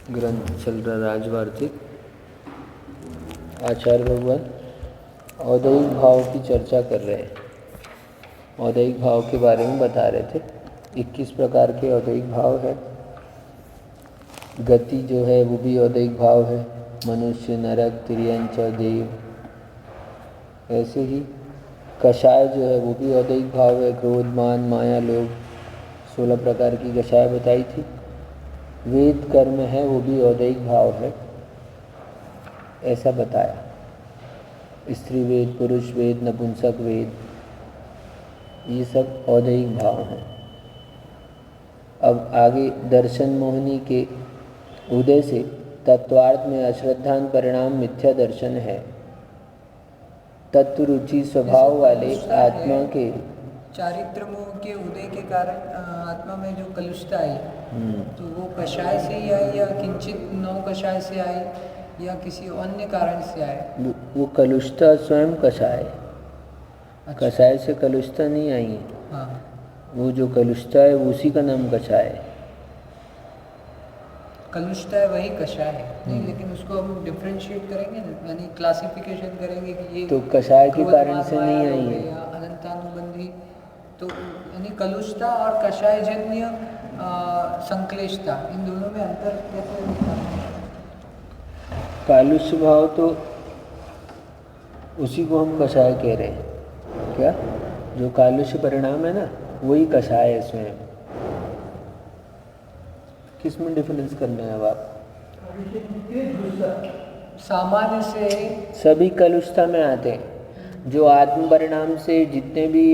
ग्रंथ चल रहा राजवार्तिक। आचार्य भगवान औदैहिक भाव की चर्चा कर रहे हैं। औदैहिक भाव के बारे में बता रहे थे। 21 प्रकार के औदैहिक भाव है। गति जो है वो भी औदैहिक भाव है। मनुष्य, नरक, तिर्यंच, देव। ऐसे ही कषाय जो है वो भी औदैहिक भाव है। क्रोध, मान, माया, लोभ, 16 प्रकार की कषाय बताई थी। वेद कर्म है वो भी औदैहिक भाव है, ऐसा बताया। स्त्री वेद, पुरुष वेद, नपुंसक वेद, ये सब औदैहिक भाव हैं। अब आगे दर्शन मोहिनी के उदय से तत्वार्थ में अश्रद्धान परिणाम मिथ्या दर्शन है। तत्व रुचि स्वभाव वाले आत्मा के चारित्र मोह के उदय के कारण आत्मा में जो कलुषता आई, तो वो कषाय से ही आई या किंचित नौ कषाय से आई या किसी अन्य कारण से आए? वो कलुषता स्वयं कषाय। अच्छा। कषाय से कलुषता नहीं आई है। हाँ। वो जो कलुषता है उसी का नाम कषाय है। कलुषता है वही कषाय है। नहीं, लेकिन उसको हम डिफरेंशिएट करेंगे ना, यानी क्लासिफिकेशन करेंगे कि ये तो कषाय के कारण से नहीं आई है या अनंतानुबंधी, तो यानी कलुषता और कषायजन्य संक्लेशता, इन दोनों में अंतर कैसे होता है? कालुष्य भाव तो उसी को हम कषाय कह रहे हैं। क्या जो कालुष्य परिणाम है ना, वही कषाय है स्वयं। किस में डिफरेंस करना है अब आप? सामान्य से सभी कलुषता में आते हैं। जो आत्म परिणाम से जितने भी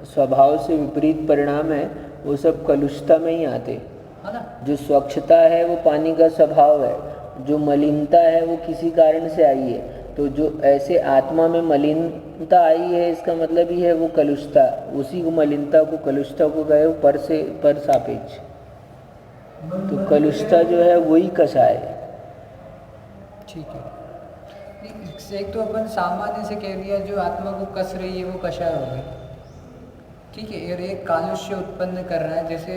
स्वभाव से विपरीत परिणाम है वो सब कलुषता में ही आते हैं ना। जो स्वच्छता है वो पानी का स्वभाव है। जो मलिनता है वो किसी कारण से आई है। तो जो ऐसे आत्मा में मलिनता आई है, इसका मतलब ही है वो कलुषता। उसी को मलिनता को, कलुषता को गए पर से पर सापेक्ष। तो कलुषता जो है वही कषाय है। ठीक है। एक तो अपन सामान्य से कह दिया जो आत्मा को कस रही है वो कषाय हो गई, ठीक है। और एक कालुष्य उत्पन्न कर रहा है, जैसे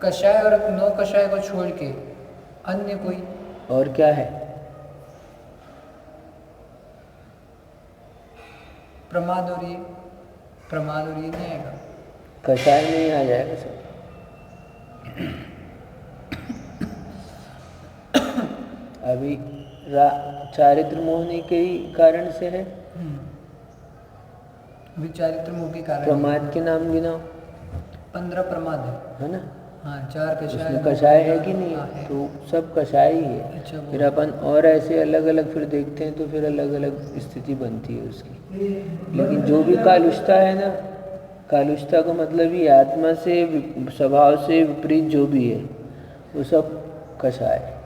कषाय और नौ कषाय को छोड़ के अन्य कोई और क्या है? प्रमाद और ये नहीं आएगा। कषाय नहीं आ जाएगा सब। अभी चारित्र मोहनी के ही कारण से है। अभी चारित्र मोह के कारण प्रमाद के नाम गिनाओ। 15 प्रमाद है ना। हाँ, 4 कषाय। उसमें कषाय है कि नहीं? है। तो सब कषाय ही है। अच्छा, फिर अपन और ऐसे अलग अलग फिर देखते हैं तो फिर अलग अलग स्थिति बनती है उसकी। लेकिन जो भी कालुषता है ना, कालुषता का मतलब ही आत्मा से स्वभाव से विपरीत जो भी है वो सब कषाय है।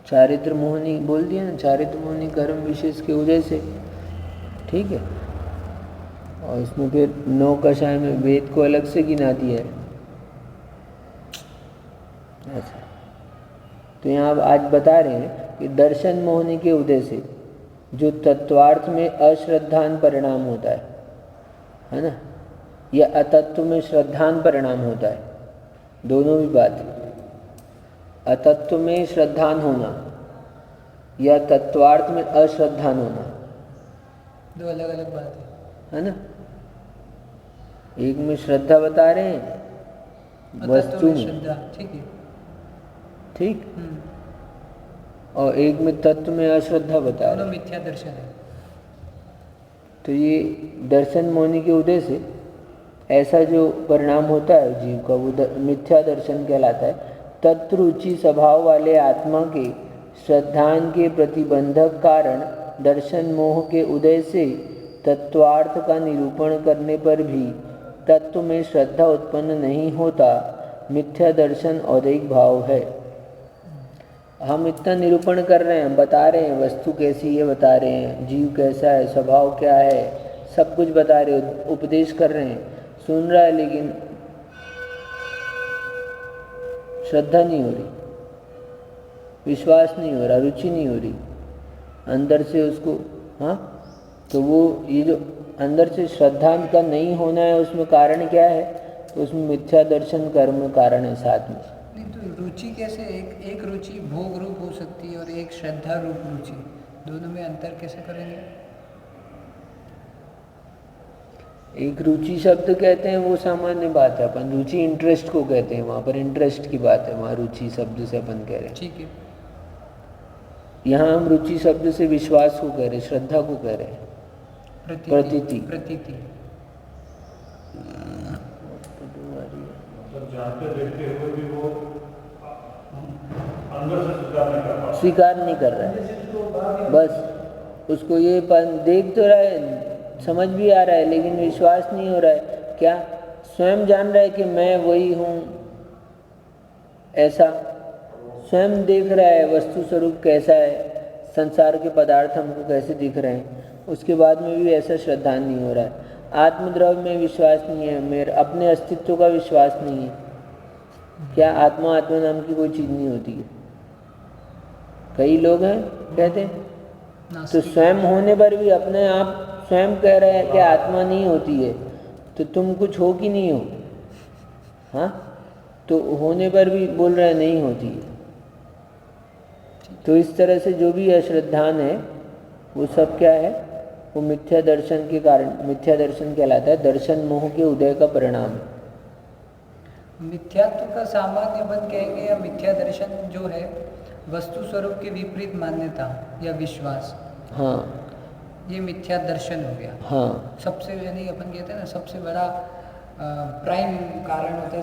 चारित्र मोहनी बोल दिया ना, चारित्र मोहनी कर्म विशेष के उदय से, ठीक है। और इसमें फिर 9 कषाय में वेद को अलग से गिना दिया है। ऐसा तो यहाँ आज बता रहे हैं कि दर्शन मोहनी के उदय से जो तत्वार्थ में अश्रद्धान परिणाम होता है ना, या अतत्व में श्रद्धान परिणाम होता है, दोनों भी बात है। अतत्व में श्रद्धान होना या तत्वार्थ में अश्रद्धान होना, दो अलग अलग बात है ना। एक में श्रद्धा बता रहे हैं वस्तु में, श्रद्धा, ठीक है, ठीक। और एक में तत्व में अश्रद्धा बता रहे हैं। मिथ्या दर्शन है। तो ये दर्शन मोहनी के उदय से ऐसा जो परिणाम होता है जीव का, वो मिथ्या दर्शन कहलाता है। तत्रुचि स्वभाव वाले आत्मा के श्रद्धान के प्रतिबंधक कारण दर्शन मोह के उदय से तत्वार्थ का निरूपण करने पर भी तत्व में श्रद्धा उत्पन्न नहीं होता। मिथ्या दर्शन औदैहिक भाव है। हम इतना निरूपण कर रहे हैं, बता रहे हैं वस्तु कैसी है, बता रहे हैं जीव कैसा है, स्वभाव क्या है, सब कुछ बता रहे हैं, उपदेश कर रहे हैं, सुन रहा है, लेकिन श्रद्धा नहीं हो रही, विश्वास नहीं हो रहा, रुचि नहीं हो रही अंदर से उसको। हाँ, तो वो ये जो अंदर से श्रद्धा का नहीं होना है, उसमें कारण क्या है? तो उसमें मिथ्या दर्शन कर्म कारण है साथ में। नहीं तो रुचि कैसे, एक रुचि भोग रूप हो सकती है और एक श्रद्धा रूप रुचि, दोनों में अंतर कैसे करेंगे? एक रुचि शब्द कहते हैं वो सामान्य बात है, अपन रुचि इंटरेस्ट को कहते हैं, वहाँ पर इंटरेस्ट की बात है, वहाँ रुचि शब्द से अपन कह रहे हैं। ठीक है। यहाँ हम रुचि शब्द से विश्वास को कह रहे हैं, श्रद्धा को कह रहे हैं। प्रतीति। प्रतीति स्वीकार नहीं कर रहा है, बस उसको ये देख तो रहा है, समझ भी आ रहा है, लेकिन विश्वास नहीं हो रहा है। क्या स्वयं जान रहा है कि मैं वही हूँ, ऐसा स्वयं देख रहा है वस्तु स्वरूप कैसा है, संसार के पदार्थ हमको कैसे दिख रहे हैं, उसके बाद में भी ऐसा श्रद्धा नहीं हो रहा है। आत्मद्रव्य में विश्वास नहीं है, मेरे अपने अस्तित्व का विश्वास नहीं है। क्या आत्मा नाम की कोई चीज़ नहीं होती है? कई लोग हैं कहते हैं, तो स्वयं होने पर भी अपने आप स्वयं कह रहे हैं कि आत्मा नहीं होती है, तो तुम कुछ हो कि नहीं हो? हाँ, तो होने पर भी बोल रहे हैं नहीं होती है। तो इस तरह से जो भी अश्रद्धान है वो सब क्या है? वो मिथ्या दर्शन के कारण, मिथ्या दर्शन कहलाता है, दर्शन मोह के उदय का परिणाम है। मिथ्यात्व का सामान्य बन कहेंगे, या मिथ्या दर्शन जो है वस्तु स्वरूप के विपरीत मान्यता या विश्वास, हाँ, ये मिथ्या दर्शन हो गया। हाँ, सबसे, यानी अपन कहते हैं ना, सबसे बड़ा प्राइम कारण होता है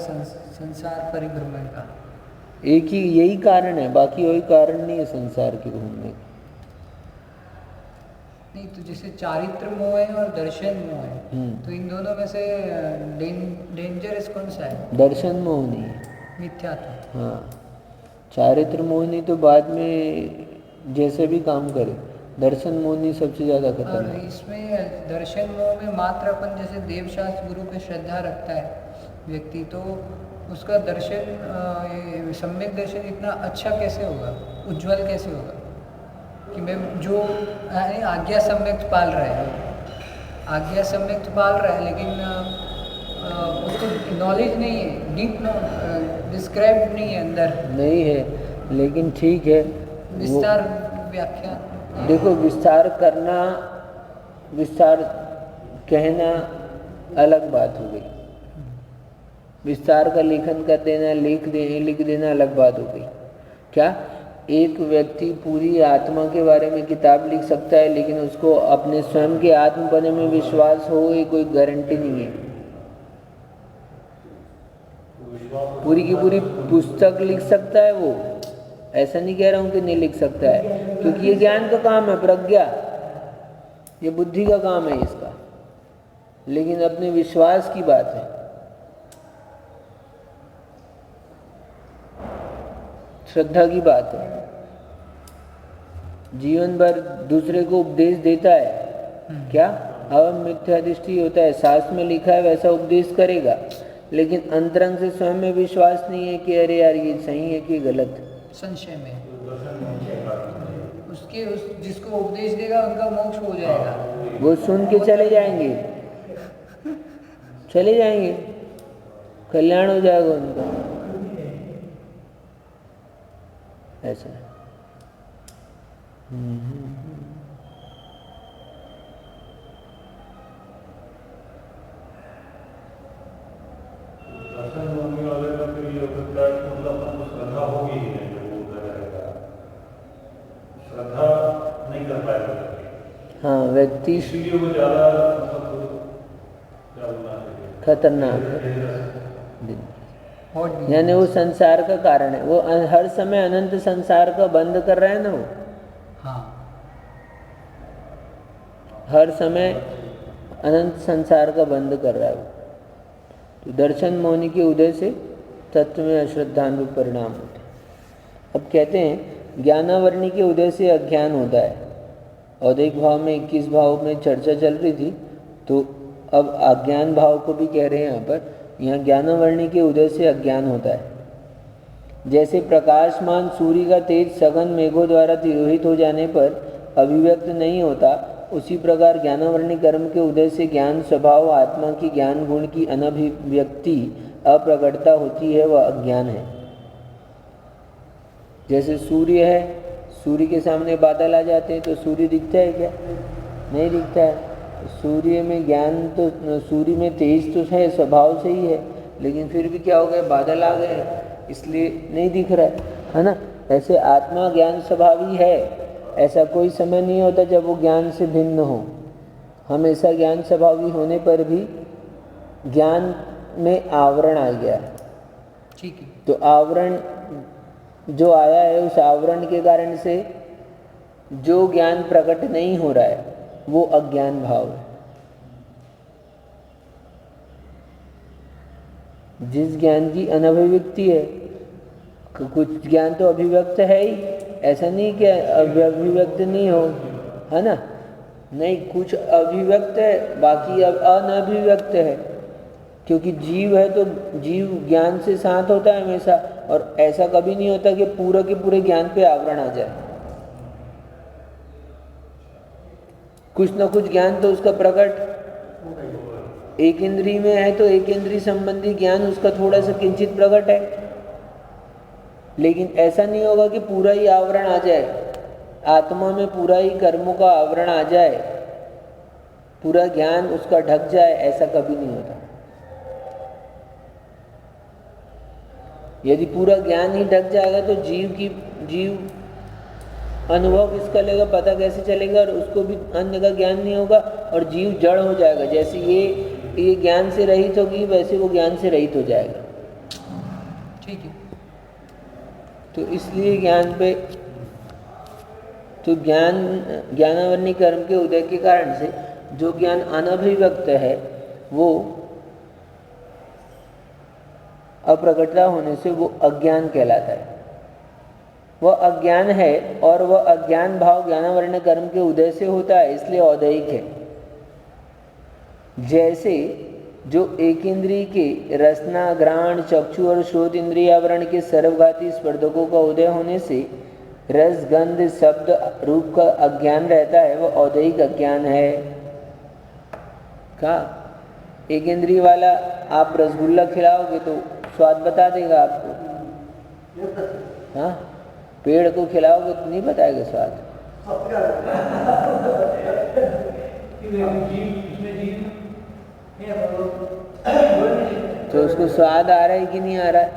संसार परिभ्रमण का। एक ही यही कारण है, बाकी कोई कारण नहीं है संसार के घूमने का। नहीं तो जैसे चारित्र मोह है और दर्शन मोह है, तो इन दोनों में से डेंजरस कौन सा है? दर्शन मोह नहीं है, मिथ्यात्व। हाँ, चारित्र मोहिनी तो बाद में जैसे भी काम करे, दर्शन मोहिनी सबसे ज़्यादा और खतरनाक। इसमें दर्शन मोह में मात्र अपन जैसे देवशास्त्र गुरु पे श्रद्धा रखता है व्यक्ति, तो उसका दर्शन सम्यक दर्शन इतना अच्छा कैसे होगा, उज्जवल कैसे होगा? कि मैं जो आज्ञा सम्यक पाल रहा है, आज्ञा सम्यक पाल रहा है, लेकिन उसको नॉलेज नहीं है, डीप डिस्क्राइब नहीं है, अंदर नहीं है, लेकिन ठीक है, विस्तार व्याख्या। देखो, विस्तार करना, विस्तार कहना अलग बात हो गई, विस्तार का लेखन कर देना, लिख देना अलग बात हो गई। क्या एक व्यक्ति पूरी आत्मा के बारे में किताब लिख सकता है, लेकिन उसको अपने स्वयं के आत्मपने में विश्वास हो, ये कोई गारंटी नहीं है। पूरी की पूरी पुस्तक लिख सकता है वो, ऐसा नहीं कह रहा हूँ कि नहीं लिख सकता है, क्योंकि ये ज्ञान का काम है, प्रज्ञा, ये बुद्धि का काम है इसका, लेकिन अपने विश्वास की बात है, श्रद्धा की बात है। जीवन भर दूसरे को उपदेश देता है, क्या अवम मिथ्या दृष्टि होता है, शास्त्र में लिखा है वैसा उपदेश करेगा, लेकिन अंतरंग से स्वयं में विश्वास नहीं है कि अरे यार ये सही है कि गलत, संशय में उसके जिसको उपदेश देगा उनका मोक्ष हो जाएगा, वो सुन के चले जाएंगे, कल्याण हो जाएगा उनका, ऐसा है। हाँ, व्यक्ति खतरनाक है, यानी वो संसार का कारण है, वो हर समय अनंत संसार का बंद कर रहा है ना वो। हाँ, हर समय अनंत संसार का बंद कर रहा है वो। तो दर्शन मोहिनी के उदय से तत्व में अश्रद्धानुरूप परिणाम होते हैं। अब कहते हैं ज्ञानावरणी के उदय से अज्ञान होता है। औदैहिक भाव में 21 भाव में चर्चा चल रही थी, तो अब अज्ञान भाव को भी कह रहे हैं यहाँ पर। यहाँ ज्ञानावरणी के उदय से अज्ञान होता है। जैसे प्रकाशमान सूर्य का तेज सघन मेघों द्वारा तिरोहित हो जाने पर अभिव्यक्त नहीं होता, उसी प्रकार ज्ञानावरणी कर्म के उदय से ज्ञान स्वभाव आत्मा की ज्ञान गुण की अनभिव्यक्ति अप्रकटता होती है, वह अज्ञान है। जैसे सूर्य है, सूर्य के सामने बादल आ जाते हैं तो सूर्य दिखता है क्या? नहीं दिखता है। सूर्य में ज्ञान तो, सूर्य में तेज तो है, स्वभाव से ही है, लेकिन फिर भी क्या हो गया, बादल आ गए, इसलिए नहीं दिख रहा है ना। ऐसे आत्मा ज्ञान स्वभावी है, ऐसा कोई समय नहीं होता जब वो ज्ञान से भिन्न हो। हमेशा ज्ञान स्वभावी होने पर भी ज्ञान में आवरण आ गया है। ठीक है। तो आवरण जो आया है, उस आवरण के कारण से जो ज्ञान प्रकट नहीं हो रहा है वो अज्ञान भाव है। जिस ज्ञान की अनभिव्यक्ति है, कुछ ज्ञान तो अभिव्यक्त है ही, ऐसा नहीं कि अभिव्यक्त नहीं हो, है ना। नहीं, कुछ अभिव्यक्त है, बाकी अब अनभिव्यक्त है, क्योंकि जीव है तो जीव ज्ञान से साथ होता है हमेशा, और ऐसा कभी नहीं होता कि पूरा के पूरे ज्ञान पे आवरण आ जाए। कुछ न कुछ ज्ञान तो उसका प्रकट एक इंद्रिय में है, तो एक इंद्रिय संबंधी ज्ञान उसका थोड़ा सा किंचित प्रकट है, लेकिन ऐसा नहीं होगा कि पूरा ही आवरण आ जाए, आत्मा में पूरा ही कर्मों का आवरण आ जाए, पूरा ज्ञान उसका ढक जाए, ऐसा कभी नहीं होता। यदि पूरा ज्ञान ही ढक जाएगा तो जीव अनुभव किसका लेगा, पता कैसे चलेगा, और उसको भी अन्य का ज्ञान नहीं होगा और जीव जड़ हो जाएगा। जैसे ये ज्ञान से रहित होगी, वैसे वो ज्ञान से रहित हो जाएगा। ठीक है। तो इसलिए ज्ञान पे, तो ज्ञानावरणी कर्म के उदय के कारण से जो ज्ञान अनभिव्यक्त है वो अप्रकटता होने से वो अज्ञान कहलाता है। वह अज्ञान है और वह अज्ञान भाव ज्ञानावरण कर्म के उदय से होता है, इसलिए औदैहिक है। जैसे जो एक इंद्रिय के रसना, घ्राण, चक्षु और श्रोत इंद्रियावरण के सर्वघाती स्पर्धकों का उदय होने से रस, गंध, शब्द, रूप का अज्ञान रहता है, वह औदैहिक अज्ञान है। कहा, एक इंद्रिय वाला आप रसगुल्ला खिलाओगे तो स्वाद बता देगा आपको, हाँ। पेड़ को खिलाओगे तो नहीं बताएगा स्वाद। तो उसको स्वाद आ रहा है कि नहीं आ रहा है?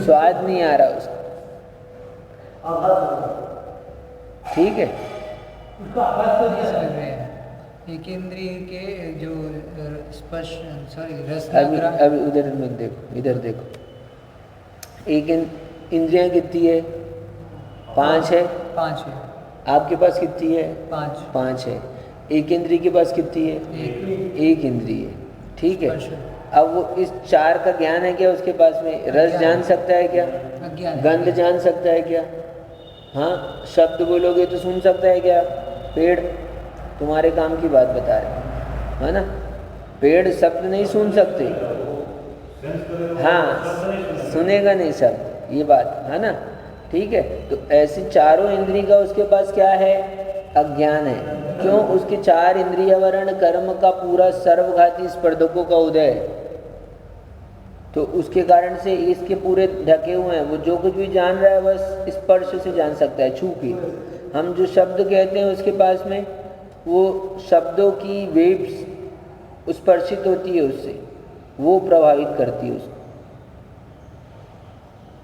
स्वाद नहीं आ रहा उसको, ठीक है। एक इंद्रिय के जो स्पर्श, सॉरी, रस, अभी उधर मत देखो, इधर देखो। एक इंद्रियां कितनी है? 5 है। 5 है। आपके पास कितनी है? 5 है। एक इंद्रिय के पास कितनी है? एक इंद्रिय है, ठीक है। अब वो इस 4 का ज्ञान है क्या उसके पास में? रस जान सकता है क्या? गंध जान सकता है क्या? हाँ, शब्द बोलोगे तो सुन सकता है क्या? पेड़, तुम्हारे काम की बात बता रहे, है ना। पेड़ शब्द नहीं सुन सकते, हाँ, सुनेगा नहीं शब्द, ये बात है ना, ठीक है। तो ऐसे चारों इंद्रिय का उसके पास क्या है? अज्ञान है। क्यों? उसके 4 इंद्रियावरण कर्म का पूरा सर्वघाती स्पर्धकों का उदय है, तो उसके कारण से इसके पूरे ढके हुए हैं। वो जो कुछ भी जान रहा है बस स्पर्श से जान सकता है, छू के। हम जो शब्द कहते हैं उसके पास में वो शब्दों की वेव्स स्पर्शित होती है उससे, वो प्रभावित करती है उसको,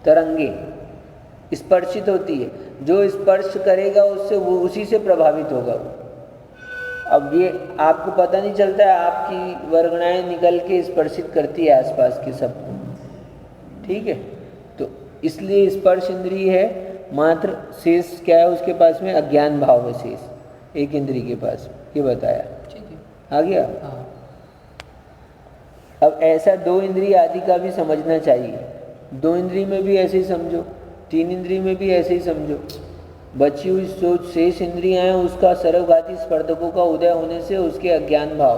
तरंगे स्पर्शित होती है, जो स्पर्श करेगा उससे वो उसी से प्रभावित होगा वो। अब ये आपको पता नहीं चलता है, आपकी वर्गणाएं निकल के स्पर्शित करती है आसपास के सब, ठीक है। तो इसलिए स्पर्श इंद्रिय है मात्र, शेष क्या है उसके पास में? अज्ञान भाव है शेष एक इंद्रिय के पास, ये बताया, ठीक है। आ गया। हाँ। अब ऐसा 2 इंद्रिय आदि का भी समझना चाहिए। 2 इंद्रिय में भी ऐसे ही समझो, 3 इंद्रिय में भी ऐसे ही समझो। बची हुई सोच शेष इंद्रियां हैं, उसका सर्वघाती स्पर्धकों का उदय होने से उसके अज्ञान भाव।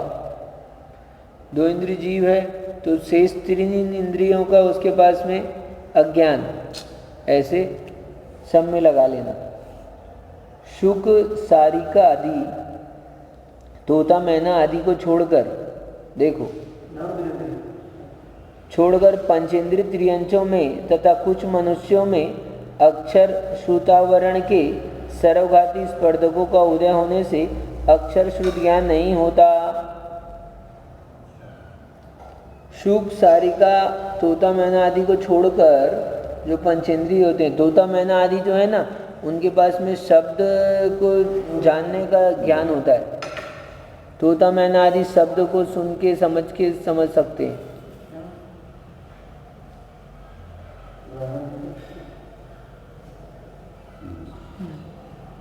2 इंद्रिय जीव है तो शेष 3 इंद्रियों का उसके पास में अज्ञान, ऐसे सब में लगा लेना। शुक, सारिका आदि, तोता, मैना आदि को छोड़कर, देखो, छोड़कर पंचेंद्रिय त्रियंचों में तथा कुछ मनुष्यों में अक्षर श्रुतावरण के सर्वघाती स्पर्धकों का उदय होने से अक्षर श्रुत ज्ञान नहीं होता। शुक, सारिका, तोता, मैना आदि को छोड़कर जो पंचेंद्रिय होते हैं, तोता, मैना आदि जो है ना, उनके पास में शब्द को जानने का ज्ञान होता है। तोता, मैना आदि शब्द को सुन के समझ सकते हैं।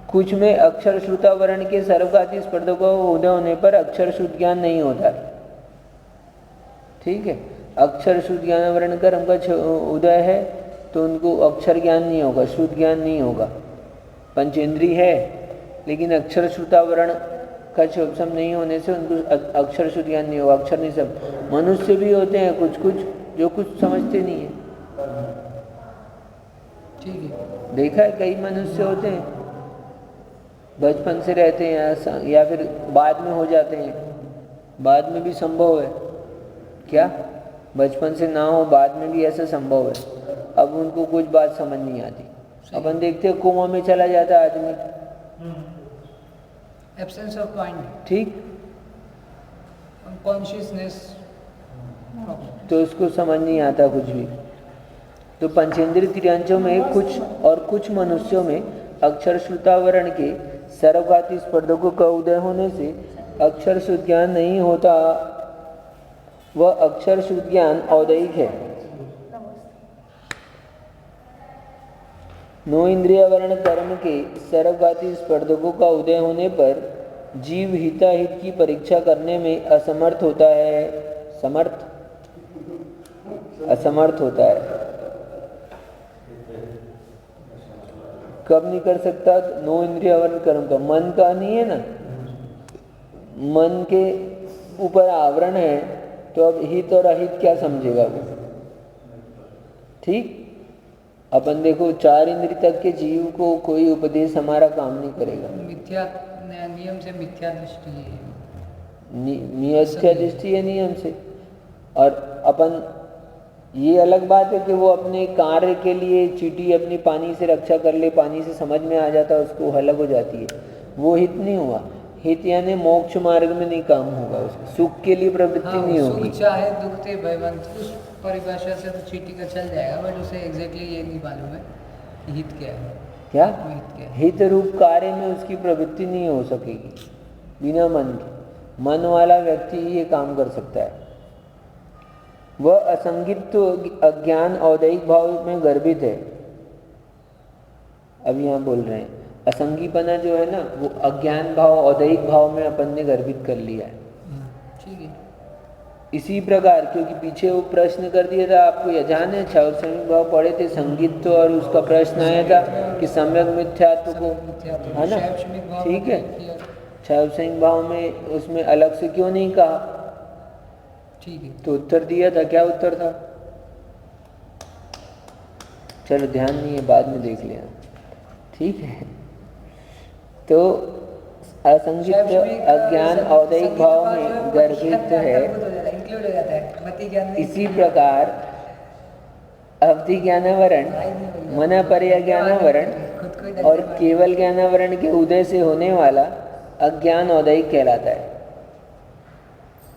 कुछ में अक्षर श्रुतावरण के सर्वघाती स्पर्धकों का उदय होने पर अक्षर शुद्ध ज्ञान नहीं होता। ठीक है, अक्षर शुद्ध ज्ञानावरण का उनका उदय है तो उनको अक्षर ज्ञान नहीं होगा, शुद्ध ज्ञान नहीं होगा। पंचेंद्रिय है लेकिन अक्षर श्रुतावरण का उपशम नहीं होने से उनको अक्षर शुद्ध ज्ञान नहीं होगा। अक्षर नहीं, सब मनुष्य भी होते हैं कुछ जो कुछ समझते नहीं है। ठीक है, देखा है, कई मनुष्य होते हैं बचपन से रहते हैं या फिर बाद में हो जाते हैं। बाद में भी संभव है क्या? बचपन से ना हो, बाद में भी ऐसा संभव है। अब उनको कुछ बात समझ नहीं आती। अपन देखते हैं कोमा में चला जाता है आदमी, एब्सेंस ऑफ माइंड, ठीक, कॉन्शियसनेस, तो उसको समझ नहीं आता कुछ भी। तो पंचेंद्रिय त्रियंचों में कुछ मनुष्यों में अक्षर श्रुतावरण के सर्वघाती स्पर्धकों का उदय होने से अक्षर शुद्ध ज्ञान नहीं होता। वह अक्षर शुद्ध ज्ञान औदैहिक है। नो इंद्रिय वर्ण कर्म के सर्वघाती स्पर्धकों का उदय होने पर जीव हिताहित की परीक्षा करने में असमर्थ होता है। असमर्थ होता है। कब नहीं कर सकता? नो इंद्रिय वर्ण कर्म का, मन का नहीं है ना, मन के ऊपर आवरण है, तो अब हित और अहित क्या समझेगा वो? ठीक, अपन देखो 4 इंद्रिय तक के जीव को कोई उपदेश हमारा काम नहीं करेगा। मिथ्या नियम से मिथ्या दृष्टि है, मिथ्या दृष्टि है नियम से। और अपन, ये अलग बात है कि वो अपने कार्य के लिए चींटी अपनी पानी से रक्षा कर ले, पानी से समझ में आ जाता है, उसको अलग हो जाती है, वो हित नहीं हुआ। हित यानी मोक्ष मार्ग में नहीं काम होगा, उसको सुख के लिए प्रवृत्ति नहीं होगी। सुख चाहे दुख ते भयवंत, उस परिभाषा से तो चींटी का चल जाएगा, बट उसे एग्जैक्टली ये नहीं मालूम है कि हित क्या है। क्या हित क्या है? हित रूप कार्य में उसकी प्रवृत्ति नहीं हो सकेगी बिना मन के। मन वाला व्यक्ति ही ये काम कर सकता है। वह असंगित अज्ञान औदैहिक भाव में गर्भित है। अब यहाँ बोल रहे हैं असंगीपना जो है ना, वो अज्ञान भाव औदैहिक भाव में अपन ने गर्भित कर लिया है। ठीक है। इसी प्रकार, क्योंकि पीछे वो प्रश्न कर दिया था आपको, यजान है छावसंगिक भाव पढ़े थे, संगीत, और उसका प्रश्न आया था कि सम्यक मिथ्यात्व को, है ना, ठीक है, छावसंगिक भाव में उसमें अलग से क्यों नहीं कहा? ठीक है, तो उत्तर दिया था। क्या उत्तर था? चलो ध्यान नहीं है, बाद में देख लिया, ठीक है। तो असंगित अज्ञान औदैहिक भाव में गर्भित है। इसी प्रकार अवधि ज्ञानावरण, मना पर्या ज्ञानावरण और केवल ज्ञानावरण के उदय से होने वाला अज्ञान औदैहिक कहलाता है।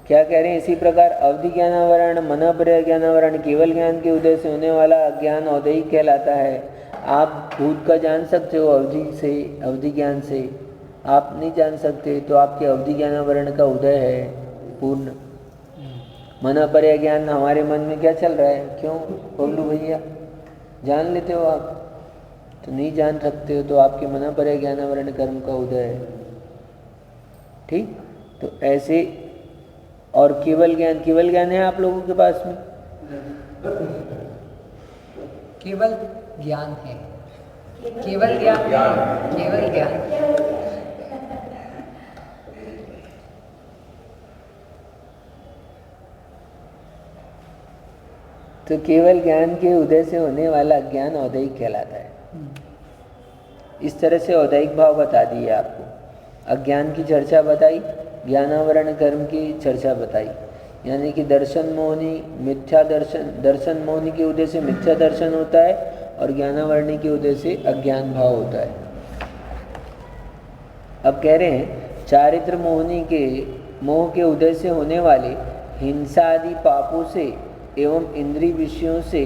क्या कह रहे हैं? इसी प्रकार अवधि ज्ञानावरण, मना पर्या ज्ञानावरण, केवल ज्ञान के उदय से होने वाला अज्ञान औदैहिक कहलाता है। आप भूत का जान सकते हो अवधि से, अवधि ज्ञान से। आप नहीं जान सकते तो आपके अवधि ज्ञानावरण का उदय है पूर्ण। मना पर्या ज्ञान, हमारे मन में क्या चल रहा है, क्यों बबलू भैया? जान लेते हो आप, तो नहीं जान सकते हो तो आपके मना पर्या ज्ञानावरण कर्म का उदय है। ठीक, तो ऐसे। और केवल ज्ञान है आप लोगों के पास में? केवल ज्ञान है, केवल ज्ञान नहीं, केवल ज्ञान। तो केवल ज्ञान के उदय से होने वाला ज्ञान औदैहिक कहलाता है। इस तरह से औदैहिक भाव बता दिए आपको। अज्ञान की चर्चा बताई, ज्ञानावरण कर्म की चर्चा बताई, यानी कि दर्शन मोहनी मिथ्या दर्शन, दर्शन मोहनी के उदय से मिथ्या दर्शन होता है और ज्ञानावरणी के उदय से अज्ञान भाव होता है। अब कह रहे हैं चारित्र मोहनी के मोह के उदय से होने वाले हिंसा आदि पापों से एवं इंद्रिय विषयों से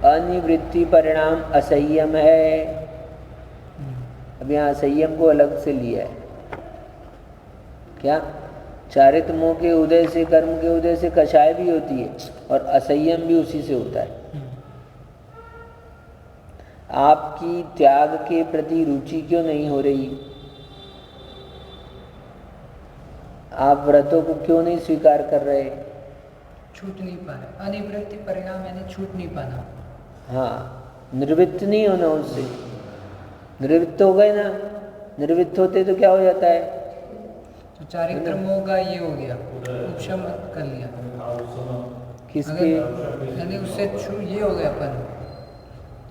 अनिवृत्ति परिणाम असंयम है। अब यहाँ असंयम को अलग से लिया है। क्या? चारित्र मोह के उदय से, कर्म के उदय से कषाय भी होती है और असंयम भी उसी से होता है। आपकी त्याग के प्रति रुचि क्यों नहीं हो रही? आप व्रतों को क्यों नहीं स्वीकार कर रहे? छूट नहीं पा रहे, अनिवृत्ति परिणाम यानी छूट नहीं पाना। हाँ, निर्वृत्त नहीं होना उससे। निर्वृत्त हो गए ना, निर्वृत्त होते तो क्या हो जाता है? तो चारित्र मोह का ये हो गया, उपशम कर लिया। किसके? यानी उससे ये हो गया अपन,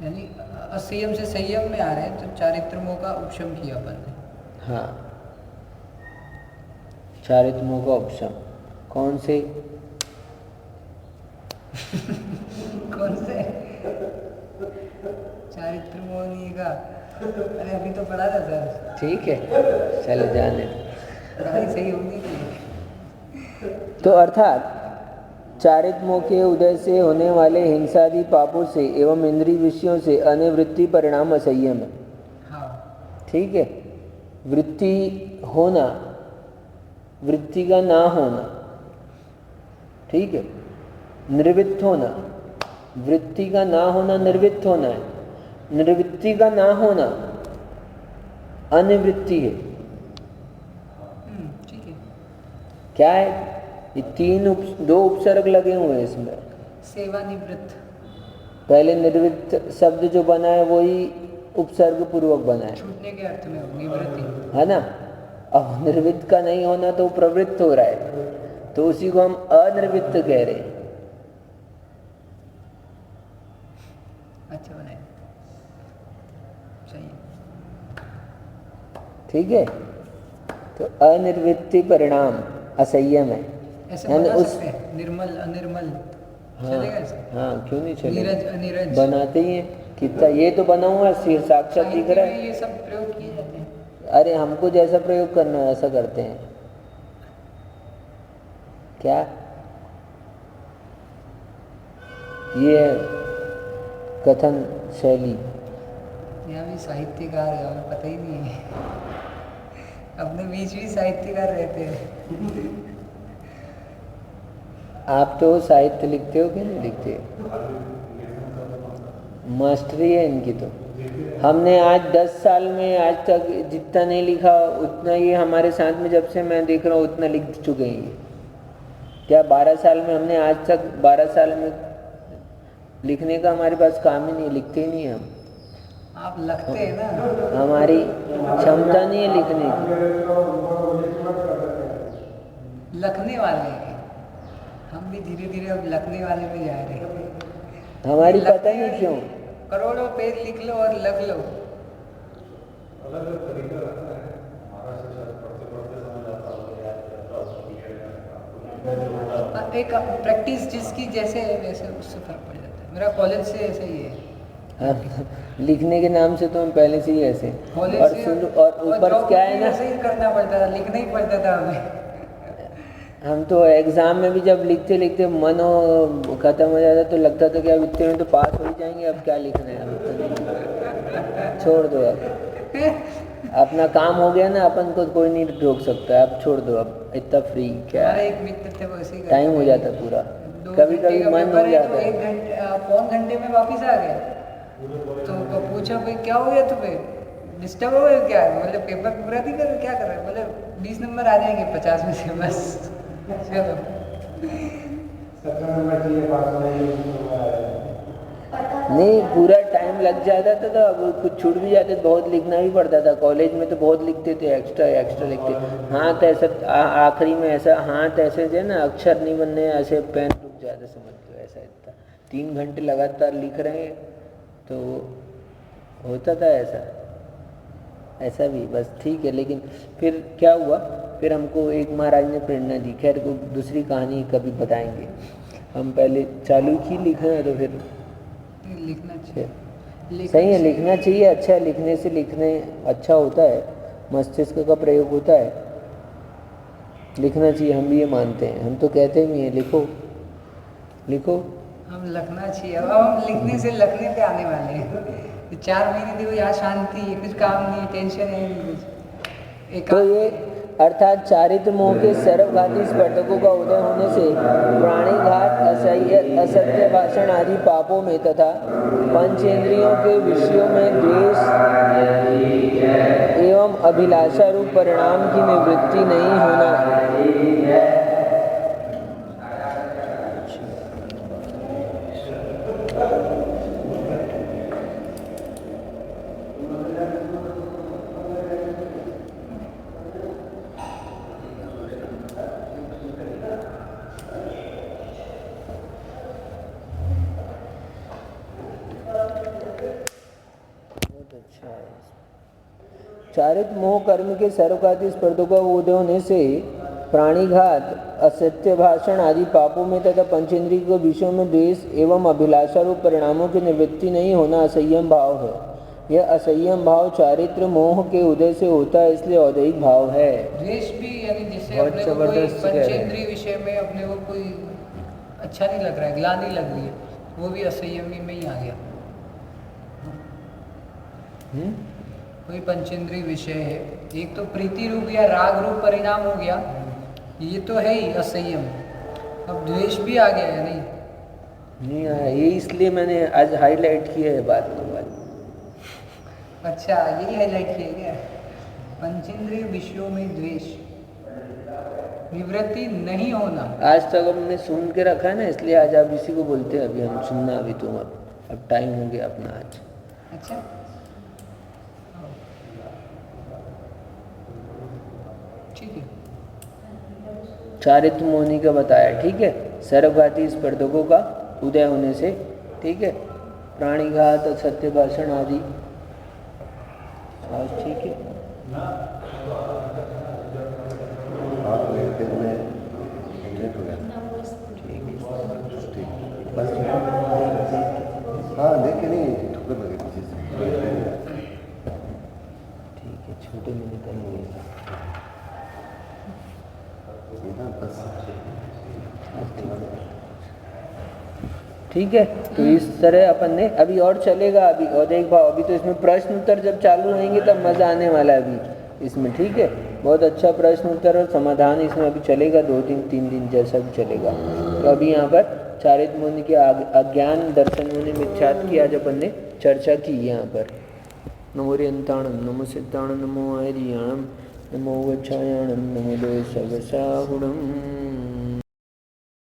यानी असंयम से संयम में आ रहे हैं, तो चारित्र मोह का उपशम किया अपन ने। हाँ, चारित्र मोह का उपशम कौन से? कौन से? चारित्र मोह नहीं का, अरे अभी तो पढ़ा था सर। ठीक है, चलो जाने पढ़ाई सही होगी। तो अर्थात चारित्र मोह के उदय से होने वाले हिंसादि पापों से एवं इंद्रिय विषयों से अनिवृत्ति परिणाम असंयम है। हाँ, ठीक है। वृत्ति होना, वृत्ति का ना होना, ठीक है। निर्वृत्त होना, वृत्ति का ना होना निर्वृत्त होना है। निर्वृत्ति का ना होना अनिवृत्ति है। ठीक है। क्या है? ये दो उपसर्ग लगे हुए हैं इसमें। सेवानिवृत्त। पहले निर्वृत्त शब्द जो बना है वही उपसर्ग पूर्वक बना है, छूटने के अर्थ में निवृत्ति, है ना। अब निर्वृत्त का नहीं होना तो प्रवृत्त हो रहा है, तो उसी को हम अनिर्वृत्त कह रहे हैं। अच्छा बनाए, सही, ठीक है। तो अनिर्वृत्ति परिणाम असंयम है। ऐसे बना सकते हैं, निर्मल अनिर्मल। हाँ, चलेगा ऐसे? हाँ, क्यों नहीं चलेगा? नीरज अनीरज बनाते ही हैं कितना। ये तो बना हुआ है, साक्षात दिख रहा है। ये सब प्रयोग किए जाते हैं। अरे हमको जैसा प्रयोग करना है ऐसा करते हैं। क्या ये है कथन शैली? यहाँ भी साहित्यकार है, हमें पता ही नहीं है। अपने बीच भी साहित्यकार रहते हैं। आप तो साहित्य लिखते हो कि नहीं लिखते? मास्टरी है इनकी तो। हमने आज 10 साल में आज तक जितना नहीं लिखा उतना ये हमारे साथ में, जब से मैं देख रहा हूँ उतना लिख चुके हैं ये। क्या 12 साल में हमने आज तक 12 साल में लिखने का हमारे पास काम ही नहीं, लिखते ही नहीं हम। आप लगते हैं ना, हमारी क्षमता नहीं है लिखने की। लखने वाले हैं हम भी, धीरे धीरे अब लखने वाले में जा रहे हैं। हमारी पता नहीं क्यों। करोड़ों पेज लिख लो और लग लो। एक प्रैक्टिस जिसकी जैसे है वैसे उससे फर्क पड़ जाता है। मेरा कॉलेज से ऐसा ही है। हाँ, लिखने के नाम से तो हम पहले से ही ऐसे। और ऊपर क्या है ना, ऐसे ही करना पड़ता था, लिखना ही पड़ता था हमें। हम तो एग्जाम में भी जब लिखते लिखते मन खत्म हो जाता तो लगता था कि अब इतने में तो पास हो ही जाएंगे, अब क्या लिखना है, अब छोड़ दो, अब अपना काम हो गया ना, अपन को कोई नहीं रोक सकता, अब छोड़ दो, अब इतना फ्री क्या। एक मित्र थे वो ऐसे ही टाइम हो जाता पूरा, कभी कभी मन हो जाता है। 1 घंटे पौन घंटे में वापिस आ गए तो पूछा भाई क्या हो गया तुम्हें, डिस्टर्ब हो गए क्या? मतलब पेपर पूरा नहीं कर, क्या कर रहे? मतलब 20 नंबर आ जाएंगे 50 में से बस। चलो नहीं, पूरा टाइम लग जाता था तो अब कुछ छूट भी जाते, बहुत लिखना भी पड़ता था। कॉलेज में तो बहुत लिखते थे, एक्स्ट्रा लिखते। हाथ ऐसा आखिरी में ऐसा हाथ ऐसे जो ना अक्षर नहीं बनने, ऐसे पेन रुक जाता, समझ लो ऐसा इतना। 3 घंटे लगातार लिख रहे हैं तो होता था ऐसा। ऐसा भी बस ठीक है। लेकिन फिर क्या हुआ, फिर हमको एक महाराज ने प्रेरणा दी, खैर को दूसरी कहानी कभी बताएंगे। हम पहले चालू की लिखना, तो फिर लिखना चाहिए, सही है, लिखना चाहिए, अच्छा है, लिखने से लिखने अच्छा होता है, मस्तिष्क का प्रयोग होता है, लिखना चाहिए, हम भी ये मानते हैं, हम तो कहते भी हैं लिखो लिखो। हम लिखना चाहिए। अब हम लिखने से लखने पे आने वाले हैं। 4 महीने देखो यहाँ शांति है, कुछ काम नहीं, टेंशन है नहीं कुछ। तो ये अर्थात चारित्र मोह के सर्वघाती स्पर्धकों का उदय होने से प्राणीघात, असत्य भाषण आदि पापों में तथा पंचेंद्रियों के विषयों में द्वेष एवं अभिलाषा रूप परिणाम की निवृत्ति नहीं होना। चारित मोह कर्म के सर्वघाती स्पर्धों का उदय होने से प्राणीघात, असत्य भाषण आदि पापों में तथा पंचेंद्रिय के विषयों में द्वेष एवं अभिलाषा रूप परिणामों की निवृत्ति नहीं होना असंयम भाव है। यह असंयम भाव चारित्र मोह के उदय से होता है, इसलिए औदैहिक भाव है। द्वेष भी यानी जिससे अपने को कोई पंचेंद्रिय विषय में अपने को कोई अच्छा नहीं लग रहा है, ग्लानि लग रही है, वो भी असंयमी में ही आ गया। कोई पंचेंद्रिय विषय है, एक तो प्रीति रूप या राग रूप परिणाम हो गया, ये तो है ही असंयम। अब द्वेष भी आ गया है, नहीं आया, ये इसलिए मैंने आज हाईलाइट किया है बात को। अच्छा, यही हाईलाइट किया गया, पंचेंद्रिय विषयों में द्वेष निवृत्ति नहीं होना। आज तक हमने सुन के रखा है ना, इसलिए आज आप इसी को बोलते हैं। अभी हम सुनना, अभी तुम अब टाइम हो गया अपना आज। अच्छा, ठीक है। चारित्र मोहिनी का बताया, ठीक है, सर्वघाती स्पर्धकों का उदय होने से, ठीक है, प्राणीघात, सत्य भाषण आदि, आज ठीक है। हाँ देखे नहीं, ठीक है, छोटे में निकलेंगे। ठीक है, तो इस तरह अपन ने अभी और चलेगा, अभी और देख भाव, अभी तो इसमें प्रश्न उत्तर जब चालू रहेंगे तब मज़ा आने वाला है अभी इसमें, ठीक है। बहुत अच्छा प्रश्न उत्तर और समाधान इसमें अभी चलेगा, 2-3 दिन जैसा भी चलेगा। तो अभी यहाँ पर चारित्र मुनि के अज्ञान दर्शन मुनि मिथ्यात्व की आज अपन ने चर्चा की यहाँ पर। नमो रियंताणम, नमो सिद्धाणम, नमो हरियाणम, नमो वच्छायाणम, नमो देव सर्वसाहुणम।